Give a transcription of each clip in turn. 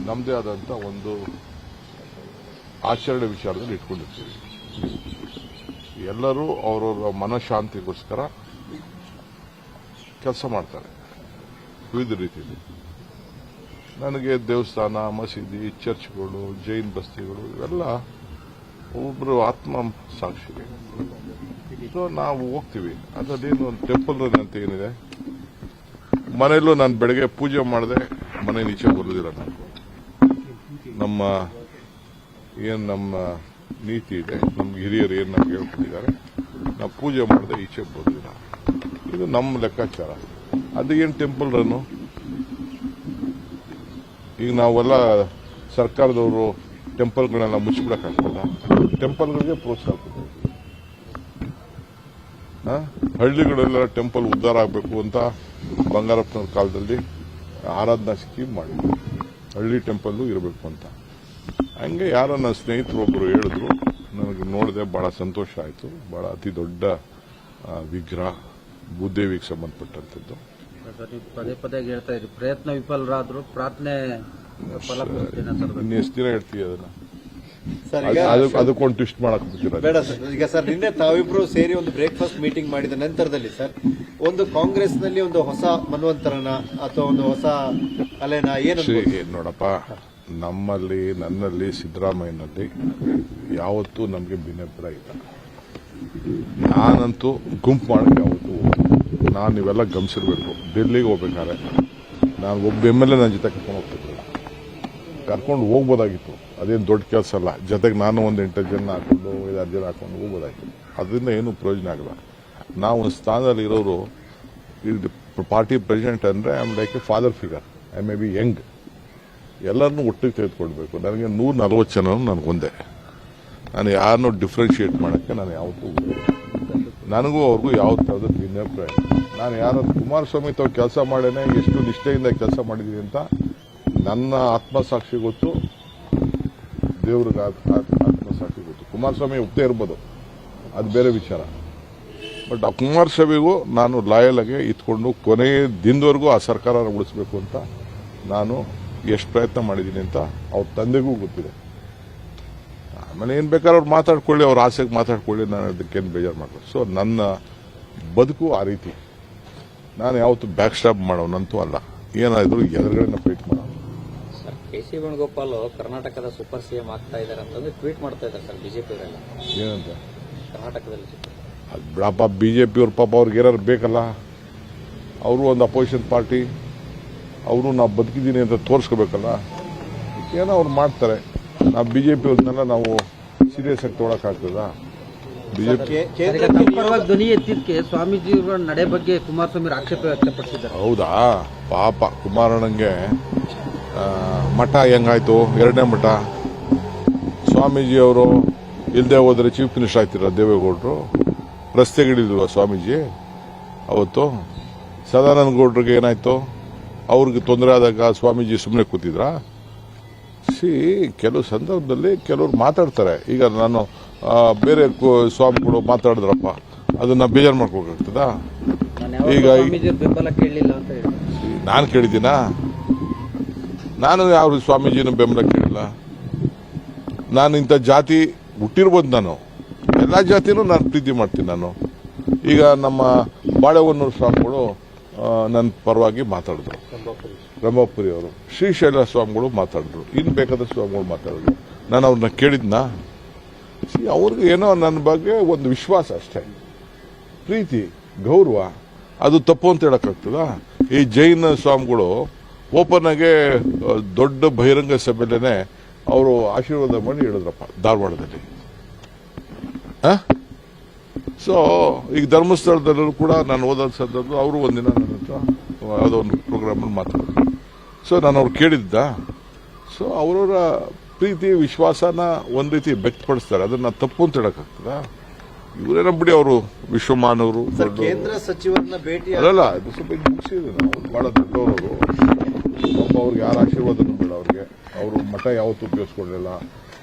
ನಮ್ಮದೇ ಆದಂಥ ಒಂದು ಆಚರಣೆ ವಿಚಾರದಲ್ಲಿ ಇಟ್ಕೊಂಡಿರ್ತೀವಿ. ಎಲ್ಲರೂ ಅವರವರ ಮನಃಶಾಂತಿಗೋಸ್ಕರ ಕೆಲಸ ಮಾಡ್ತಾರೆ ವಿವಿಧ ರೀತಿಯಲ್ಲಿ. ನನಗೆ ದೇವಸ್ಥಾನ, ಮಸೀದಿ, ಚರ್ಚ್ಗಳು, ಜೈನ್ ಬಸ್ತಿಗಳು ಇವೆಲ್ಲ ಒಬ್ಬರು ಆತ್ಮ ಸಾಕ್ಷಿಗೆ. ಸೊ ನಾವು ಹೋಗ್ತೀವಿ. ಅದರಲ್ಲೇನು ಒಂದು ಟೆಂಪಲ್ ರನ್ ಅಂತ ಏನಿದೆ, ಮನೆಯಲ್ಲೂ ನಾನು ಬೆಳಗ್ಗೆ ಪೂಜೆ ಮಾಡದೆ ಮನೆ ಈಚೆ ಬರೋದಿಲ್ಲ. ನಾನು ನಮ್ಮ ನೀತಿ ಇದೆ, ನಮ್ಗೆ ಹಿರಿಯರು ಏನು ನಮ್ಗೆ ಹೇಳ್ಕೊಟ್ಟಿದ್ದಾರೆ, ನಾವು ಪೂಜೆ ಮಾಡದೆ ಈಚೆ ಬರೋದಿಲ್ಲ. ಇದು ನಮ್ಮ ಲೆಕ್ಕಾಚಾರ. ಅದು ಏನು ಟೆಂಪಲ್ ರನ್ನು? ಈಗ ನಾವೆಲ್ಲ ಸರ್ಕಾರದವರು ಟೆಂಪಲ್ಗಳನ್ನೆಲ್ಲ ಮುಚ್ಚಿಬಿಡಕ್ಕಾಗಲ್ಲ. ಟೆಂಪಲ್ಗಳಿಗೆ ಪ್ರೋತ್ಸಾಹ ಕೊಡ್ತೀವಿ. ಹಳ್ಳಿಗಳೆಲ್ಲ ಟೆಂಪಲ್ ಉದ್ಧಾರ ಆಗಬೇಕು ಅಂತ ಬಂಗಾರಪ್ಪನವ್ರ ಕಾಲದಲ್ಲಿ ಆರಾಧನಾ ಸ್ಕೀಮ್ ಮಾಡಿದ್ರು, ಹಳ್ಳಿ ಟೆಂಪಲ್ಲು ಇರಬೇಕು ಅಂತ. ಹಂಗೆ ಯಾರೋ ನನ್ನ ಸ್ನೇಹಿತರು ಒಬ್ಬರು ಹೇಳಿದ್ರು, ನನಗೆ ನೋಡಿದೆ, ಬಹಳ ಸಂತೋಷ ಆಯಿತು. ಬಹಳ ಅತಿ ದೊಡ್ಡ ವಿಗ್ರಹ, ಭೂದೇವಿಗೆ ಸಂಬಂಧಪಟ್ಟಂಥದ್ದು. ಪದೇ ಪದೇ ಹೇಳ್ತಾ ಇದ್ರಿ, ಪ್ರಯತ್ನ ವಿಫಲರಾದ್ರು ಪ್ರಾರ್ಥನೆ ಇನ್ನು ಎಷ್ಟು ದಿನ ಹೇಳ್ತೀವಿ ಅದನ್ನ? ಅದಕ್ಕೊಂದು ಟ್ವಿಸ್ಟ್ ಮಾಡಕ್ ಬಿಟ್ಟಿರ ಬೇಡ ಸರ್. ಈಗ ಸರ್, ನಿನ್ನೆ ತಾವಿಬ್ರು ಸೇರಿ ಒಂದು ಬ್ರೇಕ್ಫಾಸ್ಟ್ ಮೀಟಿಂಗ್ ಮಾಡಿದ ನಂತರದಲ್ಲಿ ಸರ್, ಒಂದು ಕಾಂಗ್ರೆಸ್ನಲ್ಲಿ ಒಂದು ಹೊಸ ಮನ್ವಂತರನ ಅಥವಾ ಒಂದು ಹೊಸ ಅಲೆನ ಏನು ನೋಡಪ್ಪ, ನನ್ನಲ್ಲಿ ಸಿದ್ದರಾಮಯ್ಯನಲ್ಲಿ ಯಾವತ್ತೂ ನಮಗೆ ಭಿನ್ನಾಭಿಪ್ರಾಯ ಇಲ್ಲ. ನಾನಂತೂ ಗುಂಪು ಮಾಡಕ್ಕೆ ಯಾವತ್ತೂ ನಾನು ಇವೆಲ್ಲ ಗಮನಿಸಿರ್ಬೇಕು. ಡೆಲ್ಲಿಗೆ ಹೋಗ್ಬೇಕಾದ್ರೆ ನಾನು ಒಬ್ಬ MLA ನನ್ನ ಜೊತೆ ಕರ್ಕೊಂಡು ಹೋಗ್ತಿರ್ಲಿಲ್ಲ. ಕರ್ಕೊಂಡು ಹೋಗ್ಬೋದಾಗಿತ್ತು, ಅದೇನು ದೊಡ್ಡ ಕೆಲಸ ಅಲ್ಲ. ಜೊತೆಗೆ ನಾನು ಒಂದು 8 ಜನ ಹಾಕೊಂಡು 5-6 ಜನ ಹಾಕೊಂಡು ಹೋಗ್ಬೋದಾಗಿತ್ತು. ಅದರಿಂದ ಏನೂ ಪ್ರಯೋಜನ ಆಗಲ್ಲ. ನಾವು ಒಂದು ಸ್ಥಾನದಲ್ಲಿ ಇರೋರು, ಪಾರ್ಟಿ ಪ್ರೆಸಿಡೆಂಟ್ ಅಂದರೆ I am like A father figure. I may be Young. ಎಲ್ಲರನ್ನೂ ಒಟ್ಟಿಗೆ ತೆಗೆದುಕೊಳ್ಬೇಕು. ನನಗೆ 140 ಜನ ನನಗೊಂದೇ. ನಾನು ಯಾರನ್ನೂ ಡಿಫ್ರೆನ್ಶಿಯೇಟ್ ಮಾಡೋಕ್ಕೆ ನಾನು ಯಾವತ್ತೂ ನನಗೂ ಅವ್ರಿಗೂ ಯಾವತ್ತಾದ್ರೂ ಭಿನ್ನಾಭಿಪ್ರಾಯ. ನಾನು ಯಾರು ಕುಮಾರಸ್ವಾಮಿ ತಾವು ಕೆಲಸ ಮಾಡೇನೆ ಎಷ್ಟು ನಿಷ್ಠೆಯಿಂದ ಕೆಲಸ ಮಾಡಿದ್ದೀನಿ ಅಂತ ನನ್ನ ಆತ್ಮಸಾಕ್ಷಿ ಗೊತ್ತು, ದೇವ್ರಿಗೆ ಆತ್ಮಸಾಕ್ಷಿ ಗೊತ್ತು. ಕುಮಾರಸ್ವಾಮಿ ಒಪ್ಪದೇ ಇರ್ಬೋದು, ಅದು ಬೇರೆ ವಿಚಾರ. ಬಟ್ ಆ ಕುಮಾರಸ್ವಾಮಿಗೂ ನಾನು ಲಾಯಲ್ ಆಗಿ ಇತ್ಕೊಂಡು ಕೊನೆಯ ದಿನದವರೆಗೂ ಆ ಸರ್ಕಾರನ ಉಳಿಸಬೇಕು ಅಂತ ನಾನು ಎಷ್ಟು ಪ್ರಯತ್ನ ಮಾಡಿದ್ದೀನಿ ಅಂತ ಅವ್ರ ತಂದೆಗೂ ಗೊತ್ತಿದೆ. ಆಮೇಲೆ ಏನು ಬೇಕಾದ್ರೆ ಅವ್ರು ಮಾತಾಡ್ಕೊಳ್ಳಿ, ಅವ್ರ ಆಸೆಗೆ ಮಾತಾಡ್ಕೊಳ್ಳಿ, ನಾನು ಅದಕ್ಕೇನು ಬೇಜಾರು ಮಾಡ್ಬೋದು. ಸೊ ನನ್ನ ಬದುಕು ಆ ರೀತಿ. ನಾನು ಯಾವತ್ತೂ ಬ್ಯಾಕ್ ಸ್ಟಾಪ್ ಮಾಡೋನಂತೂ ಅಲ್ಲ. ಏನಾದರೂ ಎದುರುಗಡೆನ ಫೈಟ್ ಮಾಡೋಣ. ಸರ್, KC ವೇಣುಗೋಪಾಲ್ ಕರ್ನಾಟಕದ ಸೂಪರ್ CM ಆಗ್ತಾ ಇದ್ದಾರೆ ಅಂತಂದ್ರೆ ಟ್ವೀಟ್ ಮಾಡ್ತಾ ಇದ್ದಾರೆ ಸರ್ ಬಿಜೆಪಿಯವರೆಲ್ಲ. ಏನಂತ ಕರ್ನಾಟಕದಲ್ಲಿ ಅದು ಬಿಡಪ್ಪ, ಬಿಜೆಪಿಯವ್ರ ಪಾಪ ಅವ್ರಿಗೆ ಏನಾದ್ರು ಬೇಕಲ್ಲ. ಅವರು ಒಂದು ಅಪೋಸಿಷನ್ ಪಾರ್ಟಿ, ಅವರು ನಾವು ಬದುಕಿದ್ದೀನಿ ಅಂತ ತೋರಿಸ್ಕೋಬೇಕಲ್ಲ. ಏನೋ ಅವ್ರು ಮಾಡ್ತಾರೆ. ನಾವು ಬಿಜೆಪಿಯವ್ರನ್ನೆಲ್ಲ ನಾವು ಸೀರಿಯಸ್ ಆಗಿ ತೊಗೊಳಕ್ಕಾಗ್ತದ? ಬಿಜೆಪಿ ಧ್ವನಿ ಎತ್ತಿದ್ದಕ್ಕೆ ಸ್ವಾಮೀಜಿಯವರ ನಡೆ ಬಗ್ಗೆ ಕುಮಾರಸ್ವಾಮಿ ಆಕ್ಷೇಪ ವ್ಯಕ್ತಪಡಿಸಿದ್ದಾರೆ. ಹೌದಾ? ಪಾಪ ಕುಮಾರಣ್ಣಂಗೆ ಮಠ ಹೆಂಗಾಯ್ತು, 2ನೇ ಮಠ. ಸ್ವಾಮೀಜಿಯವರು ಇಲ್ಲದೆ ಹೋದರೆ ಚೀಫ್ ಮಿನಿಸ್ಟರ್ ಆಗ್ತಿರ ದೇವೇಗೌಡರು. ರಸ್ತೆಗಳಿಲ್ವ ಸ್ವಾಮೀಜಿ ಅವತ್ತು? ಸದಾನಂದ ಗೌಡ್ರಿಗೆ ಏನಾಯ್ತು? ಅವ್ರಿಗೆ ತೊಂದರೆ ಆದಾಗ ಸ್ವಾಮೀಜಿ ಸುಮ್ಮನೆ ಕೂತಿದ್ರಾ? ಕೆಲವು ಸಂದರ್ಭದಲ್ಲಿ ಕೆಲವರು ಮಾತಾಡ್ತಾರೆ. ಈಗ ನಾನು ಬೇರೆ ಸ್ವಾಮಿಗಳು ಮಾತಾಡಿದ್ರಪ್ಪ, ಅದನ್ನ ಬೇಜಾರು ಮಾಡ್ಕೋಬೇಕಾಗ್ತದ? ಈಗ ಬೆಂಬಲ ಕೇಳಲಿಲ್ಲ ಅಂತ ಹೇಳಿ ನಾನು ಕೇಳಿದ್ದೀನಾ? ನಾನು ಯಾವ ಸ್ವಾಮೀಜಿನ ಬೆಂಬಲ ಕೇಳಿಲ್ಲ. ನಾನು ಇಂಥ ಜಾತಿ ಹುಟ್ಟಿರ್ಬೋದು. ನಾನು ಎಲ್ಲ ಜಾತಿನೂ ನಾನು ಪ್ರೀತಿ ಮಾಡ್ತೀನಿ. ನಾನು ಈಗ ನಮ್ಮ ಬಾಳೆಹೊನ್ನೂರು ಸ್ವಾಮಿಗಳು ನನ್ನ ಪರವಾಗಿ ಮಾತಾಡಿದ್ರು, ರಂಭಾಪುರಿ ಅವರು. ಶ್ರೀಶೈಲ ಸ್ವಾಮಿಗಳು ಮಾತಾಡಿದ್ರು, ಇನ್ನು ಬೇಕಾದ ಸ್ವಾಮಿಗಳು ಮಾತಾಡಿದ್ರು. ನಾನು ಅವ್ರನ್ನ ಕೇಳಿದ್ನಾ? ಅವ್ರಿಗೆ ಏನೋ ನನ್ನ ಬಗ್ಗೆ ಒಂದು ವಿಶ್ವಾಸ ಅಷ್ಟೇ, ಪ್ರೀತಿ, ಗೌರವ. ಅದು ತಪ್ಪು ಅಂತ ಹೇಳಕ್ಕಾಗ್ತದ? ಈ ಜೈನ ಸ್ವಾಮಿಗಳು ಓಪನ್ ಆಗಿ ದೊಡ್ಡ ಬಹಿರಂಗ ಸಭೆಯಲ್ಲೇನೆ ಅವರು ಆಶೀರ್ವಾದ ಮಾಡಿ ಹೇಳಿದ್ರಪ್ಪ ಧಾರವಾಡದಲ್ಲಿ. ಸೊ ಈಗ ಧರ್ಮಸ್ಥಳದಲ್ಲೂ ಕೂಡ ನಾನು ಓದೋ ಸಂದರ್ಭ ಅವರು ಒಂದಿನ ನನ್ನ ಹತ್ರ ಯಾವುದೋ ಒಂದು ಪ್ರೋಗ್ರಾಮಲ್ಲಿ ಮಾತಾಡಿದ್ರು. ಸೊ ನಾನು ಅವ್ರು ಕೇಳಿದ್ದ. ಸೊ ಅವರವರ ಪ್ರೀತಿ ವಿಶ್ವಾಸನ ಒಂದು ರೀತಿ ವ್ಯಕ್ತಪಡಿಸ್ತಾರೆ. ಅದನ್ನ ತಪ್ಪು ಅಂತ ಹೇಳಕ್ಕಾಗ್ತದ? ಇವರೇನ ಬಿಡಿ, ಅವರು ವಿಶ್ವಮಾನವರು, ಕೇಂದ್ರ ಸಚಿವರನ್ನ ಭೇಟಿ ಅಲ್ಲ. ಇದು ಸ್ವಲ್ಪ ಮುಗಿಸಿದ್ರು. ನಾವು ಬಹಳ ದೊಡ್ಡವರು. ಒಬ್ಬ ಅವ್ರಿಗೆ ಯಾರ ಆಶೀರ್ವಾದನೂ ಬೇಡ ಅವ್ರಿಗೆ. ಅವರು ಮಠ ಯಾವತ್ತೂ ಉಪಯೋಗಿಸ್ಕೊಳ್ಳಿಲ್ಲ,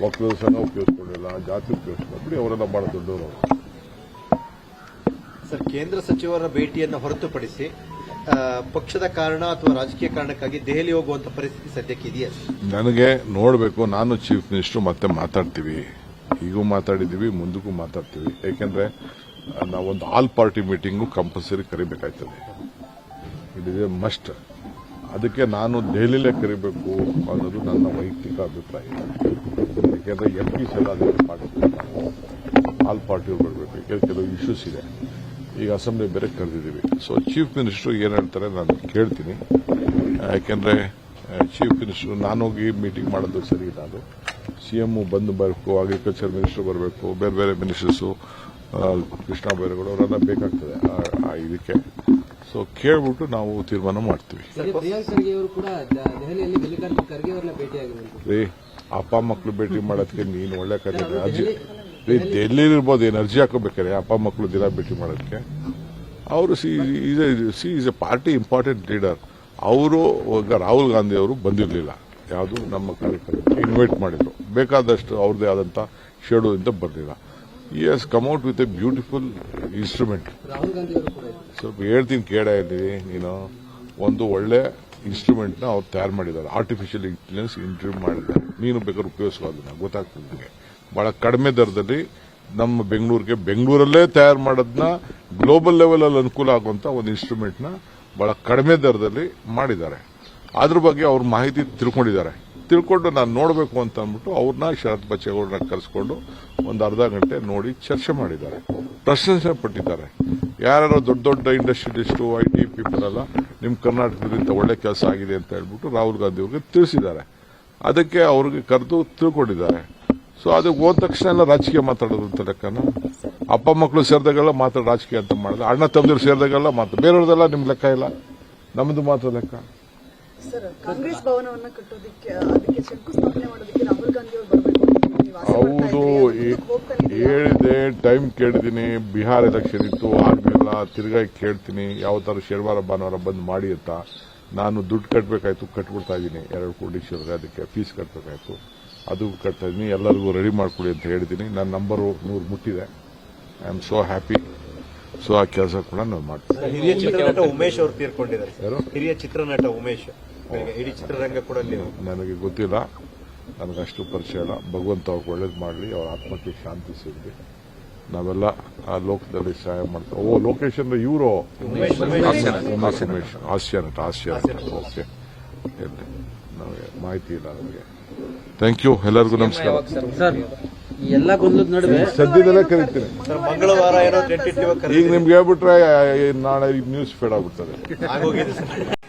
ಒಕ್ಕಲು ಸಂಘ ಉಪಯೋಗಿಸ್ಕೊಳ್ಳಿಲ್ಲ, ಜಾತಿ ಉಪಯೋಗಿಸ್ಕೊಳ್ಳ ಬಿಡಿ. ಅವರೆಲ್ಲ ಬಹಳ ದೊಡ್ಡವರು. ಸರ್, ಕೇಂದ್ರ ಸಚಿವರ ಭೇಟಿಯನ್ನು ಹೊರತುಪಡಿಸಿ ಪಕ್ಷದ ಕಾರಣ ಅಥವಾ ರಾಜಕೀಯ ಕಾರಣಕ್ಕಾಗಿ ದೆಹಲಿ ಹೋಗುವಂತ ಪರಿಸ್ಥಿತಿ ಸದ್ಯಕ್ಕೆ ಇದೆಯಾ ಸರ್? ನನಗೆ ನೋಡಬೇಕು. ನಾನು ಚೀಫ್ ಮಿನಿಸ್ಟರ್ ಮತ್ತೆ ಮಾತಾಡ್ತೀವಿ, ಈಗೂ ಮಾತಾಡಿದ್ದೀವಿ, ಮುಂದಕ್ಕೂ ಮಾತಾಡ್ತೀವಿ. ಯಾಕೆಂದ್ರೆ ನಾವೊಂದು ಆಲ್ ಪಾರ್ಟಿ ಮೀಟಿಂಗು ಕಂಪಲ್ಸರಿ ಕರಿಬೇಕಾಯ್ತದೆ. It is a must. ಅದಕ್ಕೆ ನಾನು ದೆಹಲಿಲೇ ಕರಿಬೇಕು ಅನ್ನೋದು ನನ್ನ ವೈಯಕ್ತಿಕ ಅಭಿಪ್ರಾಯ. ಯಾಕೆಂದ್ರೆ MPs ಎಲ್ಲ ಅದಕ್ಕೆ ಆಲ್ ಪಾರ್ಟಿಯವ್ರು ಬರಬೇಕು. ಯಾಕೆಂದ್ರೆ ಕೆಲವು ಇಶ್ಯೂಸ್ ಇದೆ. ಈಗ ಅಸೆಂಬ್ಲಿ ಬೇರೆ ಕರೆದಿದ್ದೀವಿ. ಸೊ ಚೀಫ್ ಮಿನಿಸ್ಟರ್ ಏನು ಹೇಳ್ತಾರೆ ನಾನು ಕೇಳ್ತೀನಿ. ಯಾಕೆಂದ್ರೆ ಚೀಫ್ ಮಿನಿಸ್ಟರ್ ನಾನೋಗಿ ಮೀಟಿಂಗ್ ಮಾಡೋದು ಸರಿ ಇಲ್ಲ. ಅದು CM ಬಂದು ಬರಬೇಕು, ಅಗ್ರಿಕಲ್ಚರ್ ಮಿನಿಸ್ಟರ್ ಬರಬೇಕು, ಬೇರೆ ಬೇರೆ ಮಿನಿಸ್ಟರ್ಸು, ಕೃಷ್ಣ ಬೈರೇಗೌಡ ಅವರೆಲ್ಲ ಬೇಕಾಗ್ತದೆ ಆ ಇದಕ್ಕೆ. ಸೊ ಕೇಳ್ಬಿಟ್ಟು ನಾವು ತೀರ್ಮಾನ ಮಾಡ್ತೀವಿ. ಪ್ರಿಯಾಂಕ್ ಖರ್ಗೆ ಅವರು ಕೂಡ ದೆಹಲಿಯಲ್ಲಿ ಮಲ್ಲಿಕಾರ್ಜುನ್ ಖರ್ಗೆ ಅವರನ್ನ ಭೇಟಿಯಾಗಿದ್ದಾರೆ. ರೀ ಅಪ್ಪ ಮಕ್ಕಳು ಭೇಟಿ ಮಾಡೋದಕ್ಕೆ ನೀನು ಒಳ್ಳೆ ಕತೆ ಡೆಲ್ಲಿ ಇರ್ಬೋದು, ಎನರ್ಜಿ ಹಾಕೋಬೇಕಾರೆ ಅಪ್ಪ ಮಕ್ಕಳು ದಿನ ಭೇಟಿ ಮಾಡೋದಕ್ಕೆ. ಅವರು is A party important leader. ಅವರು ರಾಹುಲ್ ಗಾಂಧಿ ಅವರು ಬಂದಿರಲಿಲ್ಲ, ಯಾವುದು ನಮ್ಮ ಕಾರ್ಯಕ್ರಮಕ್ಕೆ ಇನ್ವೈಟ್ ಮಾಡಿದ್ರು. ಬೇಕಾದಷ್ಟು ಅವ್ರದ್ದೇ ಆದಂತ ಶೆಡ್ಯೂಲ್ ಇಂದ ಬರಲಿಲ್ಲ. ಈ has come out with A beautiful instrument. Rahul Gandhi ಅವರು ಕೂಡ ಸ್ವಲ್ಪ ಹೇಳ್ತೀನಿ ಕೇಳ ಇಲ್ಲಿ ನೀನು. ಒಂದು ಒಳ್ಳೆ ಇನ್ಸ್ಟ್ರೂಮೆಂಟ್ ನ ಅವ್ರು ತಯಾರು ಮಾಡಿದ್ದಾರೆ. ಆರ್ಟಿಫಿಷಿಯಲ್ ಇಂಟೆಲಿಜೆನ್ಸ್ ಇಂಟ್ರೂವ್ ಮಾಡಿದ್ದಾರೆ. ನೀನು ಬೇಕಾದ್ರೆ ಉಪಯೋಗಿಸೋ ಅದನ್ನ ಗೊತ್ತಾಗ್ತದೆ ನಿಮಗೆ. ಬಹಳ ಕಡಿಮೆ ದರದಲ್ಲಿ ನಮ್ಮ ಬೆಂಗಳೂರಲ್ಲೇ ತಯಾರು ಮಾಡೋದನ್ನ ಗ್ಲೋಬಲ್ ಲೆವೆಲ್ ಅಲ್ಲಿ ಅನುಕೂಲ ಆಗುವಂತ ಒಂದು ಇನ್ಸ್ಟ್ರೂಮೆಂಟ್ ನ ಬಹಳ ಕಡಿಮೆ ದರದಲ್ಲಿ ಮಾಡಿದ್ದಾರೆ. ಅದ್ರ ಬಗ್ಗೆ ಅವ್ರ ಮಾಹಿತಿ ತಿಳ್ಕೊಂಡು ನಾನು ನೋಡಬೇಕು ಅಂತ ಅಂದ್ಬಿಟ್ಟು ಅವ್ರನ್ನ ಶರತ್ ಬಚ್ಚೇಗೌಡರನ್ನ ಕರೆಸ್ಕೊಂಡು ಒಂದು ಅರ್ಧ ಗಂಟೆ ನೋಡಿ ಚರ್ಚೆ ಮಾಡಿದ್ದಾರೆ, ಪ್ರಶಂಸೆ ಪಟ್ಟಿದ್ದಾರೆ. ಯಾರು ದೊಡ್ಡ ಇಂಡಸ್ಟ್ರಿಯಲಿಸ್ಟು IT ಪೀಪಲ್ ಎಲ್ಲ ನಿಮ್ಮ ಕರ್ನಾಟಕದಿಂದ ಒಳ್ಳೆ ಕೆಲಸ ಆಗಿದೆ ಅಂತ ಹೇಳ್ಬಿಟ್ಟು ರಾಹುಲ್ ಗಾಂಧಿ ಅವ್ರಿಗೆ ತಿಳಿಸಿದ್ದಾರೆ. ಅದಕ್ಕೆ ಅವ್ರಿಗೆ ಕರೆದು ತಿಳ್ಕೊಂಡಿದ್ದಾರೆ. ಸೊ ಅದಕ್ಕೆ ಹೋದ ತಕ್ಷಣ ಎಲ್ಲ ರಾಜಕೀಯ ಮಾತಾಡೋದು ಅಂತ ಲೆಕ್ಕನ. ಅಪ್ಪ ಮಕ್ಕಳು ಸೇರಿದಾಗೆಲ್ಲ ಮಾತ್ರ ರಾಜಕೀಯ ಅಂತ ಮಾಡಿದ್ರೆ, ಅಣ್ಣ ತಮ್ಮದಿರು ಸೇರಿದಾಗೆಲ್ಲ ಮಾತ್ರ, ಬೇರೆಯವ್ರದೆಲ್ಲ ನಿಮ್ ಲೆಕ್ಕ ಇಲ್ಲ, ನಮ್ದು ಮಾತ್ರ ಲೆಕ್ಕ. ಸರ್, ಕಾಂಗ್ರೆಸ್ ಭವನವನ್ನ ಕಟ್ಟೋದಕ್ಕೆ ಅದಕ್ಕೆ ಶಂಕುಸ್ಥಾಪನೆ ಮಾಡೋದಕ್ಕೆ ರಾಹುಲ್ ಗಾಂಧಿ ಅವರು ಬರಬೇಕು. ಹೌದು, ಹೇಳಿದೆ, ಟೈಮ್ ಕೇಳಿದೀನಿ. ಬಿಹಾರ್ ಎಲೆಕ್ಷನ್ ಇತ್ತು, ಆಗ್ಲಿಲ್ಲ. ತಿರ್ಗಾ ಕೇಳ್ತೀನಿ ಯಾವ ತರ ಶನಿವಾರ ಭಾನುವಾರ ಬಂದ್ ಮಾಡಿ ಅಂತ. ನಾನು ದುಡ್ಡು ಕಟ್ಟಬೇಕಾಯ್ತು, ಕಟ್ಬಿಡ್ತಾ ಇದ್ದೀನಿ 2 ಕೋಟಿ ಶಿವರ್ಗೆ. ಅದಕ್ಕೆ ಫೀಸ್ ಕಟ್ಟಬೇಕಾಯ್ತು, ಅದು ಕಟ್ತಾ ಇದ್ದೀನಿ. ಎಲ್ಲರಿಗೂ ರೆಡಿ ಮಾಡ್ಕೊಡಿ ಅಂತ ಹೇಳಿದ್ದೀನಿ. ನನ್ನ ನಂಬರು 100 ಮುಟ್ಟಿದೆ. I am so happy. So ಆ ಕೆಲಸ ಕೂಡ ನಾವು ಮಾಡ್ತೀವಿ. ಹಿರಿಯ ಚಿತ್ರನಟ ಉಮೇಶ್ ಅವರು ತೀರ್ಕೊಂಡಿದ್ದಾರೆ. ಯಾರು? ಹಿರಿಯ ಚಿತ್ರನಟ ಉಮೇಶ್. ಇಡೀ ಚಿತ್ರರಂಗ ಕೂಡ ನನಗೆ ಗೊತ್ತಿಲ್ಲ, ನನಗಷ್ಟು ಪರಿಚಯ ಇಲ್ಲ. ಭಗವಂತ ಅವ್ರಿಗೆ ಒಳ್ಳೇದು ಮಾಡಲಿ, ಅವ್ರ ಆತ್ಮಕ್ಕೆ ಶಾಂತಿ ಸಿಗಲಿ. ನಾವೆಲ್ಲ ಆ ಲೋಕದಲ್ಲಿ ಸಹಾಯ ಮಾಡ್ತೀವಿ. ಲೋಕೇಶ್ ಅಂದ್ರೆ ಇವರು ಹಾಸ್ಯ ನಟ. ಓಕೆ, ನಮಗೆ ಮಾಹಿತಿ ಇಲ್ಲ ನನಗೆ. Thank you. ಎಲ್ಲರಿಗೂ ನಮಸ್ಕಾರ. ಸರ್, ಈ ಎಲ್ಲ ಗೊಂದಲದ ನಡುವೆ ಸದ್ಯದಲ್ಲೇ ಕರಿತೀನಿ. ಮಂಗಳವಾರ ಏನೋ ಟೆಂಟೇಟಿವ್ ಈಗ ನಿಮ್ಗೆ ಹೇಳ್ಬಿಟ್ರೆ ನಾಳೆ ನ್ಯೂಸ್ ಫೇಡ್ ಆಗ್ಬಿಡ್ತದೆ. ಆಗೋಗಿದೆ ಸರ್.